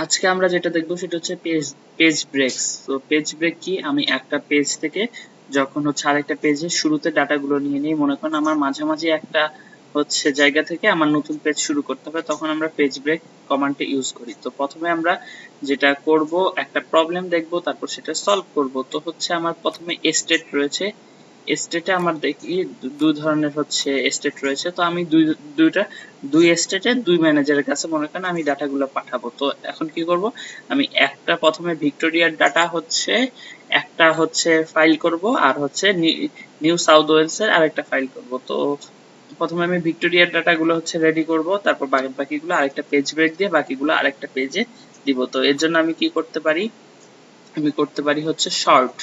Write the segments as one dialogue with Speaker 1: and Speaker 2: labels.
Speaker 1: আজকে আমরা যেটা দেখবো সেটা হচ্ছে পেজ ব্রেকস। তো পেজ ব্রেক কি, আমি একটা পেজ থেকে যখন হচ্ছে আরেকটা পেজের শুরুতে ডাটাগুলো নিয়ে নিই, মনে করেন আমার মাঝামাঝি একটা হচ্ছে জায়গা থেকে আমার নতুন পেজ শুরু করতে হবে, তখন আমরা পেজ ব্রেক কমান্ডটা ইউজ করি। তো প্রথমে আমরা যেটা করব, একটা প্রবলেম দেখব, তারপর সেটা সলভ করব। তো হচ্ছে আমার প্রথমে স্টেট রয়েছে, স্টেটে আমার দেখি দুই ধরনের হচ্ছে স্টেট রয়েছে। তো আমি দুই স্টেটে দুই ম্যানেজারের কাছে মনে করেন আমি ডাটাগুলো পাঠাবো। তো এখন কি করব, আমি একটা প্রথমে ভিক্টোরিয়ার ডাটা হচ্ছে একটা হচ্ছে ফাইল করব, আর হচ্ছে নিউ সাউথ ওয়েলস এর আরেকটা ফাইল করব। তো প্রথমে আমি ভিক্টোরিয়ার ডাটাগুলো হচ্ছে রেডি করব, তারপর বাকিগুলো আরেকটা পেজ ব্রেক দিয়ে বাকিগুলো আরেকটা পেজে দিব। তো এর জন্য আমি কি করতে পারি, আমি করতে পারি হচ্ছে শর্ট।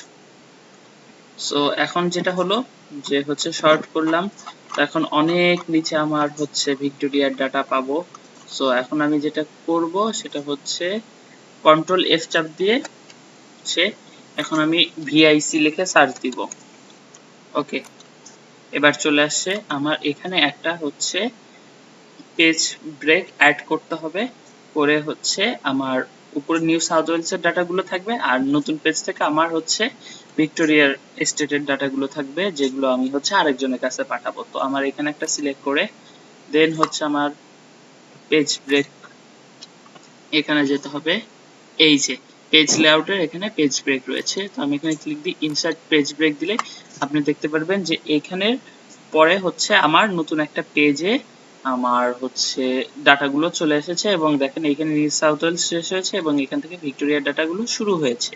Speaker 1: সো এখন যেটা হলো যে হচ্ছে শর্ট করলাম, তো এখন অনেক নিচে আমার হচ্ছে ভিক্টোরিয়ার ডাটা পাবো। সো এখন আমি যেটা করব সেটা হচ্ছে কন্ট্রোল এফ চাপ দিয়ে হচ্ছে এখন আমি ভিআইসি লিখে সার্চ দিব। ওকে, এবার চলে আসছে আমার এখানে একটা হচ্ছে পেজ ব্রেক অ্যাড করতে হবে, করে হচ্ছে আমার উপরে নিউ সাউথ ওয়েলস এর ডাটাগুলো থাকবে, আর নতুন পেজ থেকে আমার হচ্ছে ভিক্টোরিয়ার স্টেটের ডাটাগুলো থাকবে, যেগুলো আমি হচ্ছে আরেকজনের কাছে পাঠাবো। তো আমার এখানে একটা সিলেক্ট করে দেন হচ্ছে আমার পেজ ব্রেক এখানে যেতে হবে। এই যে পেজ লেআউটের এখানে পেজ ব্রেক রয়েছে, তো আমি এখানে ক্লিক দিই, ইনসার্ট পেজ ব্রেক দিলে আপনি দেখতে পারবেন যে এখানের পরে হচ্ছে আমার নতুন একটা পেজে আমার হচ্ছে ডাটাগুলো চলে এসেছে, এবং দেখেন এখানে নিউ সাউথ ওয়েলস শেষ হয়েছে এবং এখান থেকে ভিক্টোরিয়ার ডাটাগুলো শুরু হয়েছে।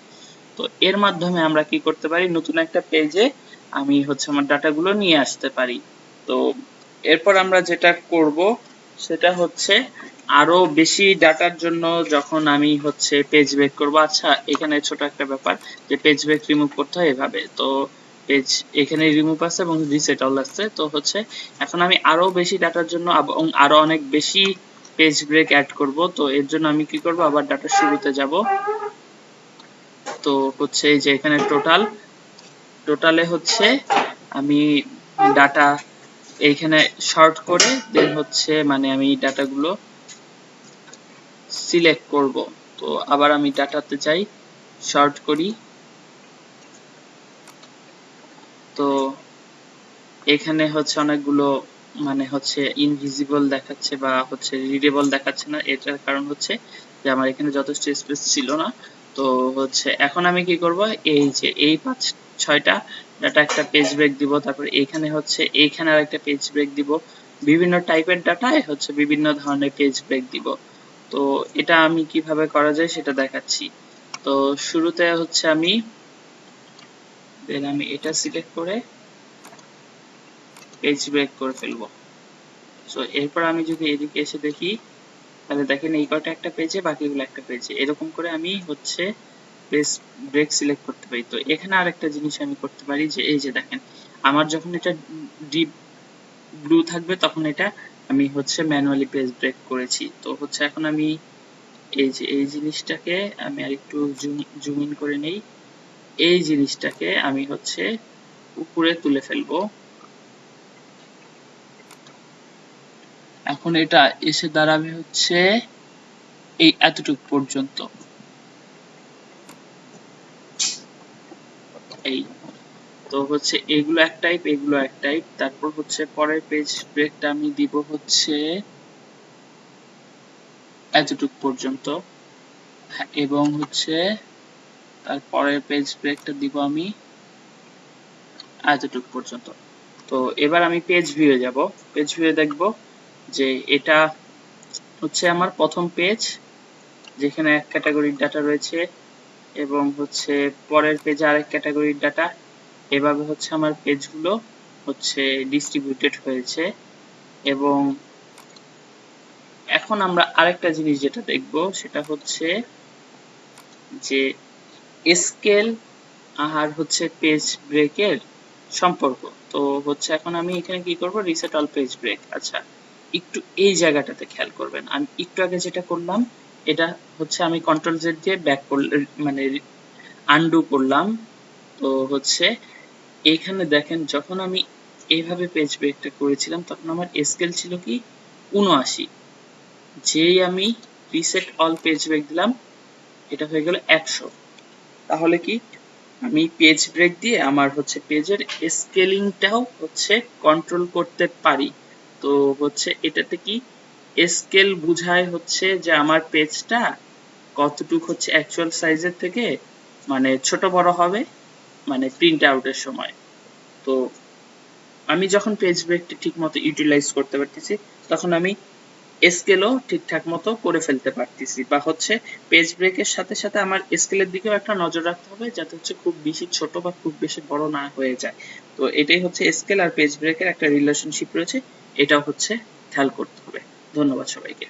Speaker 1: তো এর মাধ্যমে আমরা কি করতে পারি, নতুন একটা পেজে আমি হচ্ছে আমার ডাটাগুলো নিয়ে আসতে পারি। তো এরপর আমরা যেটা করব সেটা হচ্ছে আরো বেশি ডাটার জন্য যখন আমি হচ্ছে পেজ ব্রেক করব, আচ্ছা এখানে ছোট একটা ব্যাপার যে পেজ ব্রেক রিমুভ করতে হয় এভাবে। তো পেজ এখানে রিমুভ আছে এবং রিসেট অল আছে। তো হচ্ছে এখন আমি আরো বেশি ডাটার জন্য এবং আরো অনেক বেশি পেজ ব্রেক অ্যাড করব। তো এর জন্য আমি কি করব, আবার ডাটার শুরুতে যাব। তো হচ্ছে এই যে এখানে টোটালে হচ্ছে আমি ডাটা এইখানে শর্ট করে দেন হচ্ছে মানে আমি ডাটাগুলো সিলেক্ট করব। তো আবার আমি ডাটাতে যাই, শর্ট করি। তো এখানে হচ্ছে অনেকগুলো মানে হচ্ছে ইনভিজিবল দেখাচ্ছে বা হচ্ছে রিডেবল দেখাচ্ছে না, এটার কারণ হচ্ছে যে আমার এখানে যথেষ্ট স্পেস ছিল না। তো হচ্ছে এখন আমি কি করব, এই যে এই 5-6টা ডাটা একটা পেজ ব্রেক দিব, তারপর এখানে হচ্ছে এইখানে আরেকটা পেজ ব্রেক দিব, বিভিন্ন টাইপের ডাটায় হচ্ছে বিভিন্ন ধরনের পেজ ব্রেক দিব। তো এটা আমি কিভাবে করা যায় সেটা দেখাচ্ছি। তো শুরুতে হচ্ছে আমি এটা সিলেক্ট করে পেজ ব্রেক করে ফেলবো। সো এরপর আমি যদি এদিকে এসে দেখি, তাহলে দেখেন এই কয়টা একটা পেজে, বাকিগুলো একটা পেজে, এরকম করে আমি হচ্ছে পেজ ব্রেক সিলেক্ট করতে পারি। তো এখানে আরেকটা জিনিস আমি করতে পারি যে এই যে দেখেন আমার যখন এটা ডিপ ব্লু থাকবে তখন এটা আমি হচ্ছে ম্যানুয়ালি পেজ ব্রেক করেছি। তো হচ্ছে এখন আমি এই যে এই জিনিসটাকে আমি আরেকটু জুম ইন করে নেই, এই জিনিসটাকে আমি হচ্ছে উপরে তুলে ফেলবো। এখন এটা এসে দাঁড়াবে হচ্ছে এই এতটুকু পর্যন্ত। এই তো হচ্ছে এগুলো এক টাইপ, এগুলো এক টাইপ। তারপর হচ্ছে পরের পেজ ব্রেকটা আমি দিব হচ্ছে এতটুকু পর্যন্ত, এবং হচ্ছে তারপরের পেজ ব্রেকটা দিব আমি এতটুকু পর্যন্ত। তো এবার আমি পেজ ভিউয়ে যাব, পেজ ভিউয়ে দেখব যে এটা হচ্ছে আমার প্রথম পেজ, যেখানে এক ক্যাটাগরির ডাটা রয়েছে, এবং হচ্ছে পরের পেজে আরেক ক্যাটাগরির ডাটা। এভাবে হচ্ছে আমার পেজগুলো হচ্ছে ডিস্ট্রিবিউটেড হয়েছে। এবং এখন আমরা আরেকটা জিনিস যেটা দেখব সেটা হচ্ছে যে স্কেল আর হচ্ছে পেজ ব্রেকের সম্পর্ক। তো হচ্ছে এখন আমি এখানে কি করব, রিসেট অল পেজ ব্রেক। আচ্ছা একটু এই জায়গাটাতে খেয়াল করবেন, আমি একটু আগে যেটা করলাম এটা হচ্ছে আমি কন্ট্রোল জেড দিয়ে ব্যাক করলাম, মানে আনডু করলাম। তো হচ্ছে এইখানে দেখেন যখন আমি এইভাবে পেজ ব্রেকটা করেছিলাম তখন আমার স্কেল ছিল কি 79, যেই আমি রিসেট অল পেজ ব্রেক দিলাম, এটা হয়ে গেল 100। তাহলে কি আমি পেজ ব্রেক দিয়ে আমার হচ্ছে পেজের স্কেলিংটাও হচ্ছে কন্ট্রোল করতে পারি। তো হচ্ছে এটাতে কি স্কেল বুঝায় হচ্ছে যে আমার পেজটা কতটুক হচ্ছে অ্যাকচুয়াল সাইজের থেকে মানে ছোট বড় হবে মানে প্রিন্ট আউটের সময়। তো আমি যখন পেজ ব্রেকটা ঠিক মতো ইউটিলাইজ করতে পারতেছি তখন আমি স্কেলও ঠিকঠাক মতো করে ফেলতে পারতেছি, বা হচ্ছে পেজ ব্রেকের সাথে সাথে আমার স্কেলের দিকেও একটা নজর রাখতে হবে যাতে হচ্ছে খুব বেশি ছোট বা খুব বেশি বড় না হয়ে যায়। তো এটাই হচ্ছে স্কেল আর পেজ ব্রেকের একটা রিলেশনশিপ রয়েছে, এটাও হচ্ছে খেয়াল করতে হবে। ধন্যবাদ সবাইকে।